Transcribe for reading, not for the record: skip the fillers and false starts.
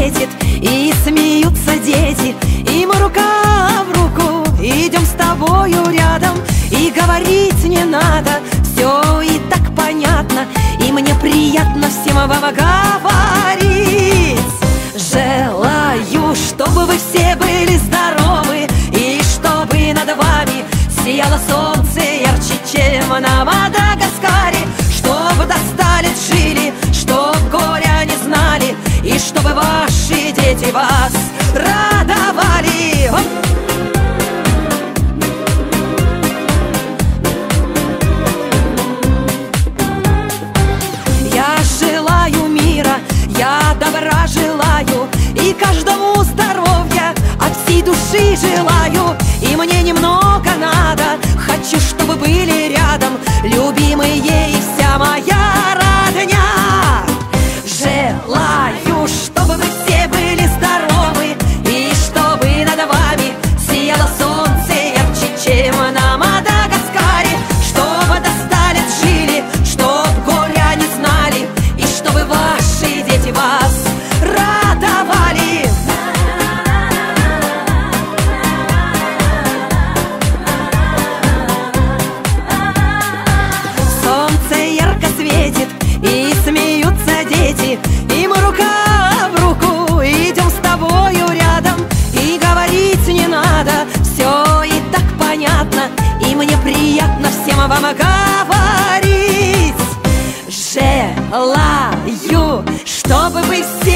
светит, и смеются дети, и мы рука в руку идем с тобою рядом. И говорить не надо, все и так понятно, и мне приятно всем вам говорить. Желаю, чтобы вы все были здоровы, и чтобы над вами сияло солнце ярче, чем на Мадагаскаре. Чтоб до 100 лет жили, чтоб горя не знали, и чтобы ваши дети вас радовали. Я желаю мира, я добра желаю, и каждому здоровья от всей души желаю. И мне немного надо, хочу, чтобы были рядом любимые и вся моя родня. Желаю, чтобы вы все были здоровы, и чтобы над вами сияло солнце ярче, чем на Мадагаскаре. Чтобы до 100 лет жили, чтоб горя не знали, и чтобы ваши дети вас радовали. Солнце ярко светит, и смеются дети, и мы рука в руку идем с тобою рядом. И говорить не надо, все и так понятно, и мне приятно всем вам говорить. Желаю, чтобы вы все